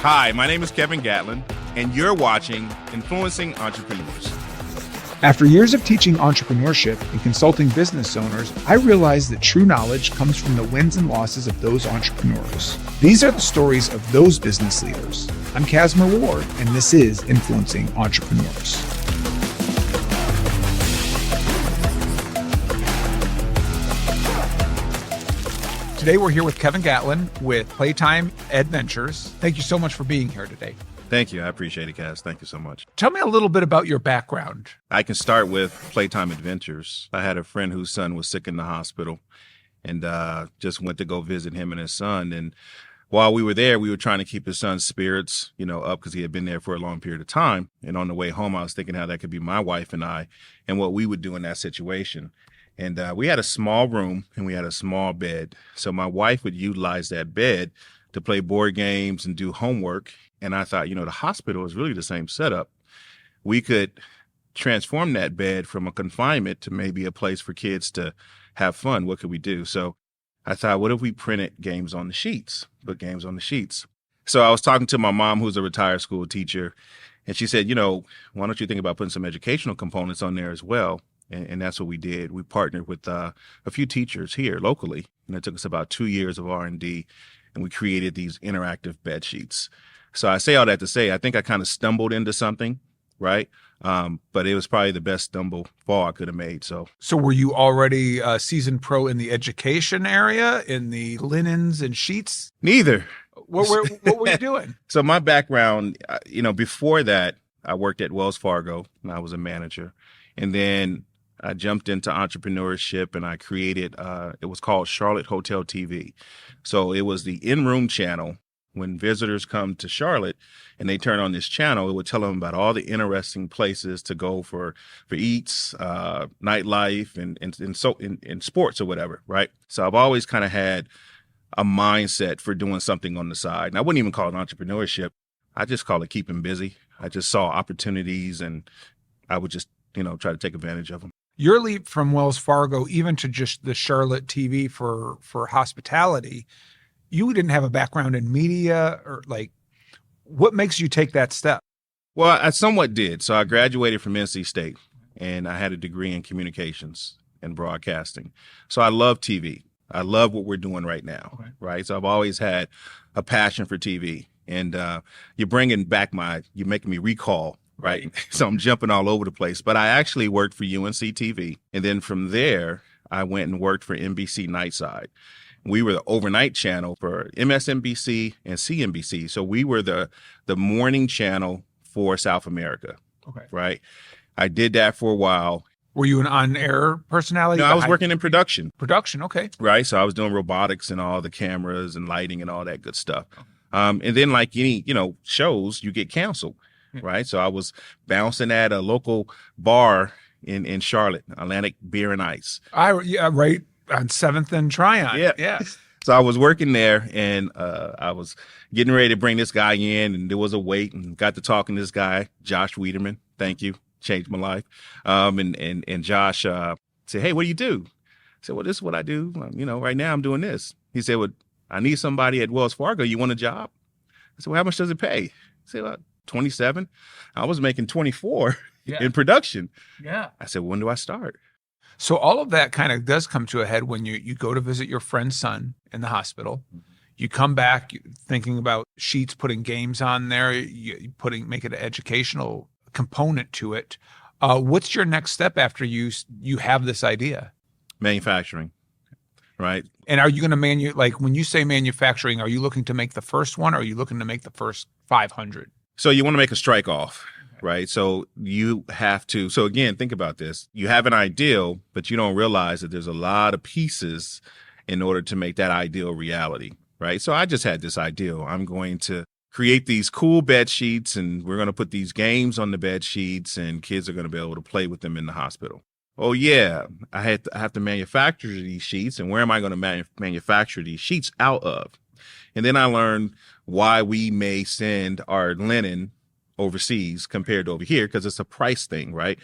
Hi, my name is Kevin Gatlin, and you're watching Influencing Entrepreneurs. After years of teaching entrepreneurship and consulting business owners, I realized that true knowledge comes from the wins and losses of those entrepreneurs. These are the stories of those business leaders. I'm Casimir Ward, and this is Influencing Entrepreneurs. Today we're here with Kevin Gatlin with Playtime Adventures. Thank you so much for being here today. Thank you. I appreciate it, Kaz. Thank you so much. Tell me a little bit about your background. I can start with Playtime Adventures. I had a friend whose son was sick in the hospital and just went to go visit him and his son. And while we were there, we were trying to keep his son's spirits, up because he had been there for a long period of time. And on the way home, I was thinking how that could be my wife and I and what we would do in that situation. And we had a small room and we had a small bed. So my wife would utilize that bed to play board games and do homework. And I thought, the hospital is really the same setup. We could transform that bed from a confinement to maybe a place for kids to have fun. What could we do? So I thought, what if we printed games on the sheets, put games on the sheets? So I was talking to my mom, who's a retired school teacher, and she said, why don't you think about putting some educational components on there as well? And that's what we did. We partnered with a few teachers here locally, and it took us about 2 years of R&D, and we created these interactive bed sheets. So I say all that to say, I think I kind of stumbled into something, right? But it was probably the best stumble fall I could have made. So were you already a seasoned pro in the education area, in the linens and sheets? Neither. What were you doing? So my background, before that, I worked at Wells Fargo, and I was a manager. And then I jumped into entrepreneurship and I created, it was called Charlotte Hotel TV. So it was the in-room channel. When visitors come to Charlotte and they turn on this channel, it would tell them about all the interesting places to go for eats, nightlife, and sports or whatever, right? So I've always kind of had a mindset for doing something on the side. And I wouldn't even call it entrepreneurship. I just call it keeping busy. I just saw opportunities and I would just, try to take advantage of them. Your leap from Wells Fargo, even to just the Charlotte TV for hospitality, you didn't have a background in media or what makes you take that step? Well, I somewhat did. So I graduated from NC State and I had a degree in communications and broadcasting. So I love TV. I love what we're doing right now, okay. Right? So I've always had a passion for TV and you're making me recall. Right. So I'm jumping all over the place, but I actually worked for UNC TV. And then from there, I went and worked for NBC Nightside. We were the overnight channel for MSNBC and CNBC. So we were the morning channel for South America. Okay. Right. I did that for a while. Were you an on-air personality? No, I was working in production. Production. Okay. Right. So I was doing robotics and all the cameras and lighting and all that good stuff. And then like any, shows, you get canceled. Right. So I was bouncing at a local bar in Charlotte, Atlantic Beer and Ice. Right on 7th and Tryon. Yeah. So I was working there and I was getting ready to bring this guy in and there was a wait and got to talking to this guy, Josh Wiederman. Thank you. Changed my life. And Josh said, hey, what do you do? I said, well, this is what I do. Right now I'm doing this. He said, well, I need somebody at Wells Fargo. You want a job? I said, well, how much does it pay? I said, well, 27. I was making 24 in production. Yeah. I said, when do I start? So all of that kind of does come to a head when you go to visit your friend's son in the hospital. You come back thinking about sheets, putting games on there, make it an educational component to it. What's your next step after you have this idea? Manufacturing. Right. And are you going to when you say manufacturing, are you looking to make the first one or are you looking to make the first 500? So you want to make a strike off, right? So you have to, so again, think about this. You have an ideal, but you don't realize that there's a lot of pieces in order to make that ideal reality, right? So I just had this ideal. I'm going to create these cool bed sheets and we're going to put these games on the bed sheets and kids are going to be able to play with them in the hospital. Oh yeah, I have to manufacture these sheets and where am I going to manufacture these sheets out of? And then I learned why we may send our linen overseas compared to over here because it's a price thing, right?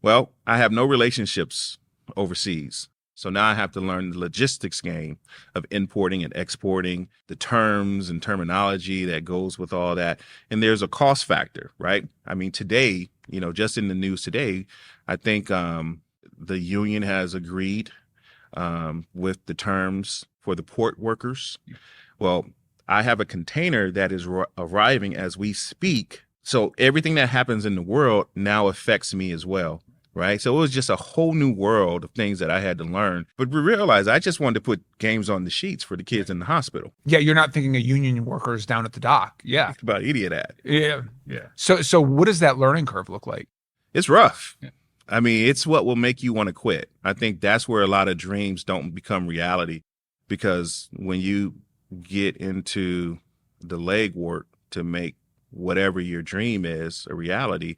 Well, I have no relationships overseas. So now I have to learn the logistics game of importing and exporting, the terms and terminology that goes with all that. And there's a cost factor, right? I mean, today, just in the news today, I think the union has agreed with the terms for the port workers. Well, I have a container that is arriving as we speak. So everything that happens in the world now affects me as well. Right. So it was just a whole new world of things that I had to learn. But we realized I just wanted to put games on the sheets for the kids in the hospital. Yeah. You're not thinking of union workers down at the dock. Yeah. Think about idiot at. Yeah. So what does that learning curve look like? It's rough. Yeah. I mean, it's what will make you want to quit. I think that's where a lot of dreams don't become reality, because when you get into the legwork to make whatever your dream is a reality,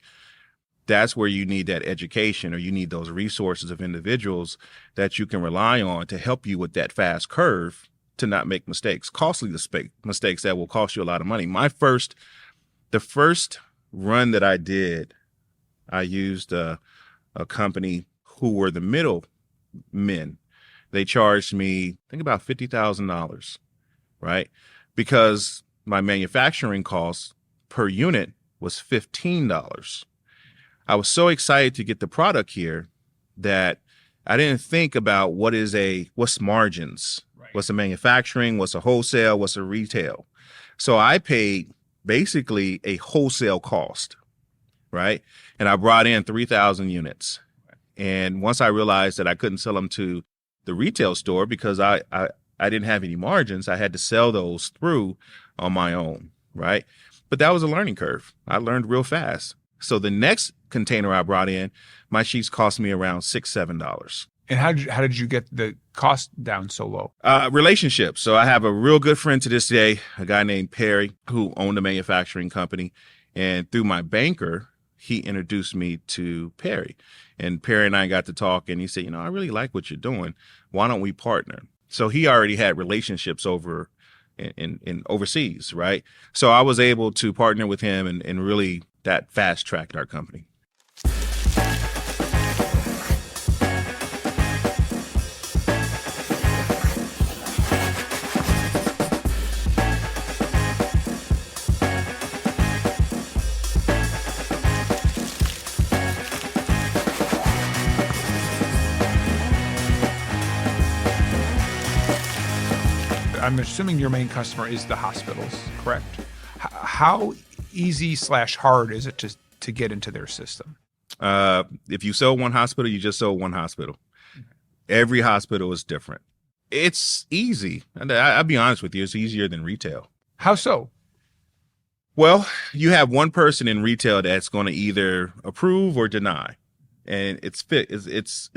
that's where you need that education, or you need those resources of individuals that you can rely on to help you with that fast curve to not make mistakes, costly mistakes that will cost you a lot of money. The first run that I did, I used a company who were the middle men. They charged me, I think, about $50,000, right? Because my manufacturing cost per unit was $15. I was so excited to get the product here that I didn't think about what's margins, right? What's a manufacturing, what's a wholesale, what's a retail. So I paid basically a wholesale cost, right? And I brought in 3,000 units. And once I realized that I couldn't sell them to the retail store because I didn't have any margins, I had to sell those through on my own, right? But that was a learning curve. I learned real fast. So the next container I brought in, my sheets cost me around $6-7. And how did you get the cost down so low? Relationships. So I have a real good friend to this day, a guy named Perry, who owned a manufacturing company. And through my banker, he introduced me to Perry. And Perry and I got to talk, and he said, I really like what you're doing. Why don't we partner? So he already had relationships over in overseas, right? So I was able to partner with him and really that fast tracked our company. I'm assuming your main customer is the hospitals, correct? How easy/hard is it to get into their system? If you sell one hospital, you just sell one hospital. Every hospital is different. It's easy. And I'll be honest with you, it's easier than retail. How so? Well, you have one person in retail that's going to either approve or deny. And it's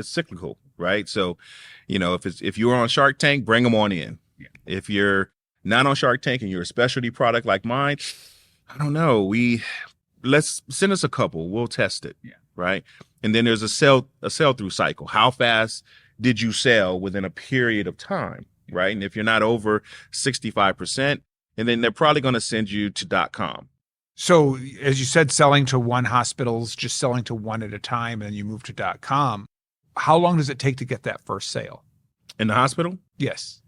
cyclical, right? So, if you're on Shark Tank, bring them on in. Yeah. If you're not on Shark Tank and you're a specialty product like mine, I don't know. Let's send us a couple. We'll test it. Yeah. Right. And then there's a sell through cycle. How fast did you sell within a period of time? Yeah. Right. And if you're not over 65%, and then they're probably going to send you to .com. So as you said, selling to one hospital's just selling to one at a time, and then you move to .com. How long does it take to get that first sale? In the hospital? Yes.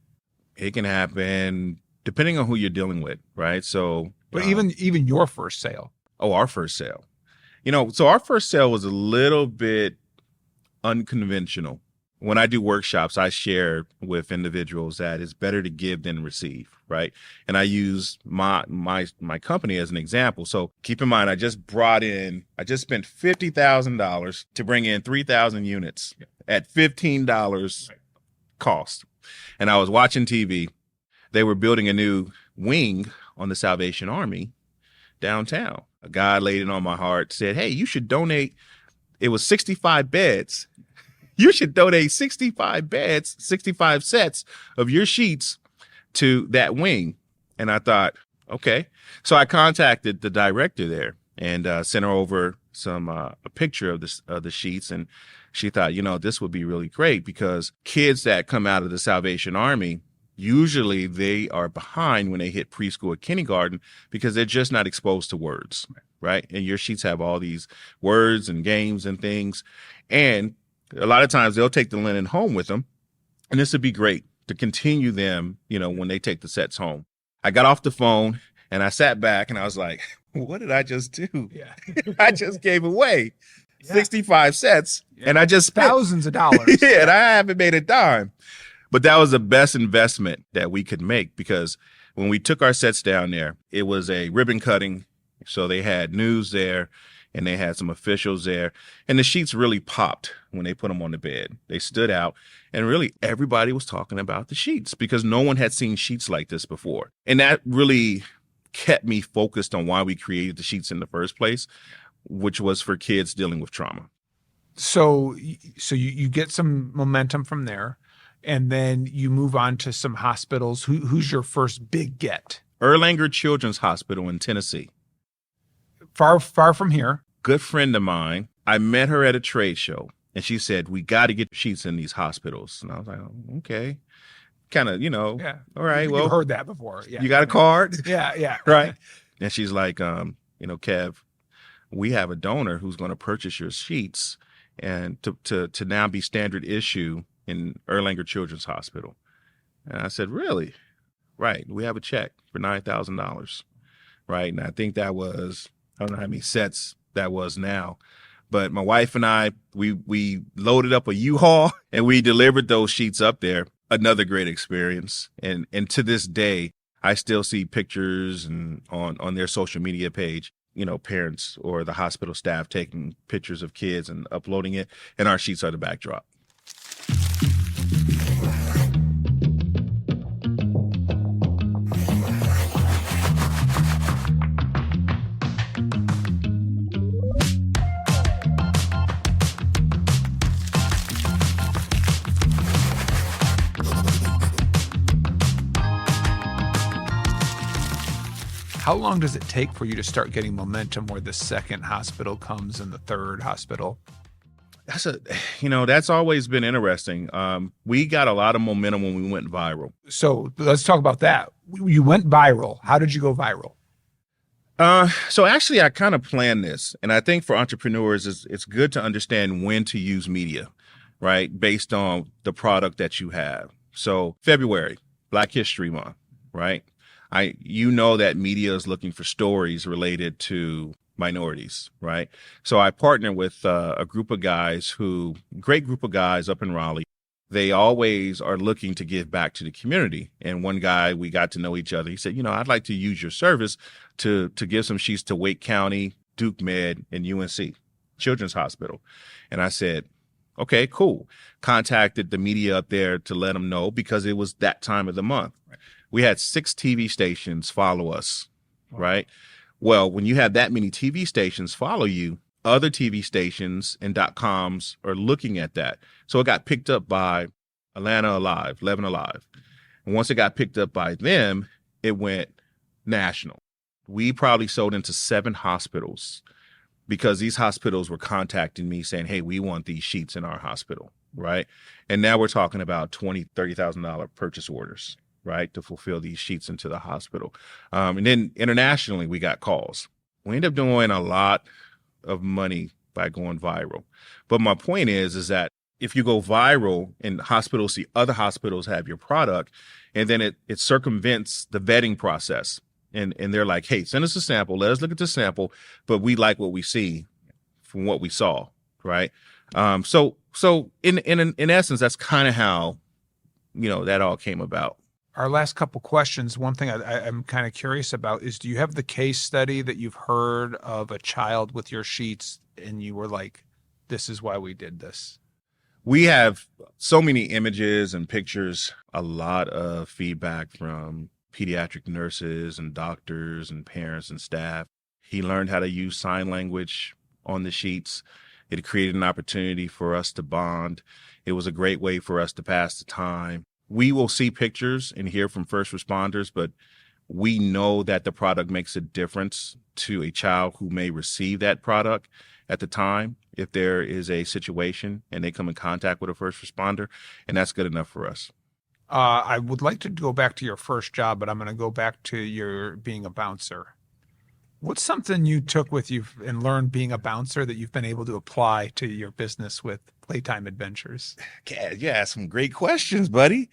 It can happen depending on who you're dealing with, right? So, but even your first sale. Oh, our first sale. So our first sale was a little bit unconventional. When I do workshops, I share with individuals that it's better to give than receive, right? And I use my company as an example. So keep in mind, I just spent $50,000 to bring in 3,000 units at $15 cost. And I was watching TV. They were building a new wing on the Salvation Army downtown. A guy laid it on my heart, said, hey, you should donate. It was 65 beds. You should donate 65 beds, 65 sets of your sheets to that wing. And I thought, okay. So I contacted the director there and sent her over a picture of the sheets. And she thought, this would be really great because kids that come out of the Salvation Army, usually they are behind when they hit preschool or kindergarten because they're just not exposed to words, right? And your sheets have all these words and games and things. And a lot of times they'll take the linen home with them And this would be great to continue them, when they take the sets home. I got off the phone and I sat back and I was like, what did I just do? Yeah. I just gave away 65 sets and I just spent thousands of dollars. and I haven't made a dime. But that was the best investment that we could make, because when we took our sets down there, it was a ribbon cutting. So they had news there and they had some officials there, and the sheets really popped when they put them on the bed. They stood out, and really everybody was talking about the sheets because no one had seen sheets like this before. And that really kept me focused on why we created the sheets in the first place, which was for kids dealing with trauma. So you get some momentum from there, and then you move on to some hospitals. Who's your first big get? Erlanger Children's Hospital in Tennessee. Far from here. Good friend of mine. I met her at a trade show, and she said, we got to get sheets in these hospitals. And I was like, oh, okay. Kind of, Yeah. All right. You've heard that before. Yeah. You got a card? Yeah. Right. And she's like, Kev, we have a donor who's going to purchase your sheets and to now be standard issue in Erlanger Children's Hospital. And I said, really? Right. We have a check for $9,000. Right. And I think that was, I don't know how many sets that was now, but my wife and I, we loaded up a U-Haul and we delivered those sheets up there. Another great experience. And to this day, I still see pictures and on their social media page, parents or the hospital staff taking pictures of kids and uploading it, and our sheets are the backdrop. How long does it take for you to start getting momentum where the second hospital comes and the third hospital? That's always been interesting. We got a lot of momentum when we went viral. So let's talk about that. You went viral. How did you go viral? So actually I kind of planned this, and I think for entrepreneurs, it's good to understand when to use media, right? Based on the product that you have. So February, Black History Month, right? That media is looking for stories related to minorities, right? So I partner with a group of guys great group of guys up in Raleigh. They always are looking to give back to the community. And one guy, we got to know each other. He said, I'd like to use your service to give some sheets to Wake County, Duke Med, and UNC Children's Hospital. And I said, okay, cool. Contacted the media up there to let them know, because it was that time of the month. Right. We had 6 TV stations follow us, right? Well, when you have that many TV stations follow you, other TV stations and .coms are looking at that. So it got picked up by Atlanta Alive, 11 Alive. And once it got picked up by them, it went national. We probably sold into 7 hospitals, because these hospitals were contacting me saying, hey, we want these sheets in our hospital, right? And now we're talking about $20,000, $30,000 purchase orders, right, to fulfill these sheets into the hospital. And then internationally, we got calls. We ended up doing a lot of money by going viral. But my point is that if you go viral and hospitals see other hospitals have your product, and then it circumvents the vetting process. And they're like, hey, send us a sample. Let us look at the sample. But we like what we see from what we saw, right? So in essence, that's kind of how, that all came about. Our last couple questions, one thing I'm kind of curious about is, do you have the case study that you've heard of a child with your sheets and you were like, this is why we did this? We have so many images and pictures, a lot of feedback from pediatric nurses and doctors and parents and staff. He learned how to use sign language on the sheets. It created an opportunity for us to bond. It was a great way for us to pass the time. We will see pictures and hear from first responders, but we know that the product makes a difference to a child who may receive that product at the time if there is a situation and they come in contact with a first responder, and that's good enough for us. I would like to go back to your first job, but I'm going to go back to your being a bouncer. What's something you took with you and learned being a bouncer that you've been able to apply to your business with Playtime Adventures? Yeah, some great questions, buddy.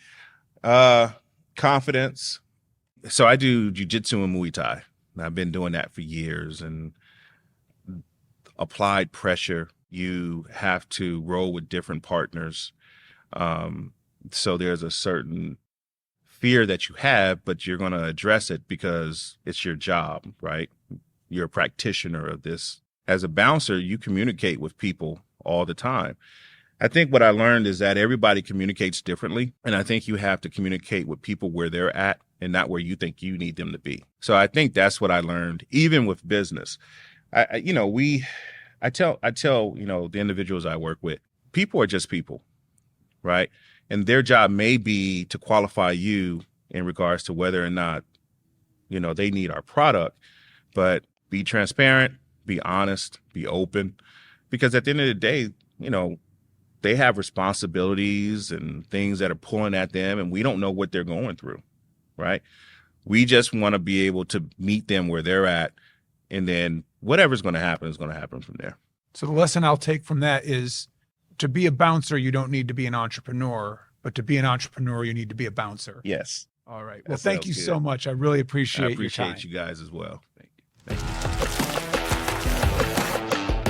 Confidence. So I do jujitsu and Muay Thai. I've been doing that for years, and applied pressure. You have to roll with different partners. So there's a certain fear that you have, but you're going to address it because it's your job, right? You're a practitioner of this. As a bouncer, you communicate with people all the time. I think what I learned is that everybody communicates differently. And I think you have to communicate with people where they're at and not where you think you need them to be. So I think that's what I learned, even with business. I tell, the individuals I work with, people are just people, right? And their job may be to qualify you in regards to whether or not, they need our product, but be transparent, be honest, be open, because at the end of the day, they have responsibilities and things that are pulling at them, and we don't know what they're going through, right? We just want to be able to meet them where they're at, and then whatever's going to happen is going to happen from there. So the lesson I'll take from that is, to be a bouncer, you don't need to be an entrepreneur, but to be an entrepreneur, you need to be a bouncer. Yes. All right. Well, thank you so much. I really appreciate your time. you guys as well. Thank you.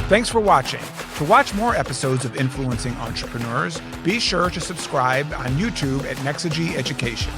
Thanks for watching. To watch more episodes of Influencing Entrepreneurs, be sure to subscribe on YouTube at Nexagy Education.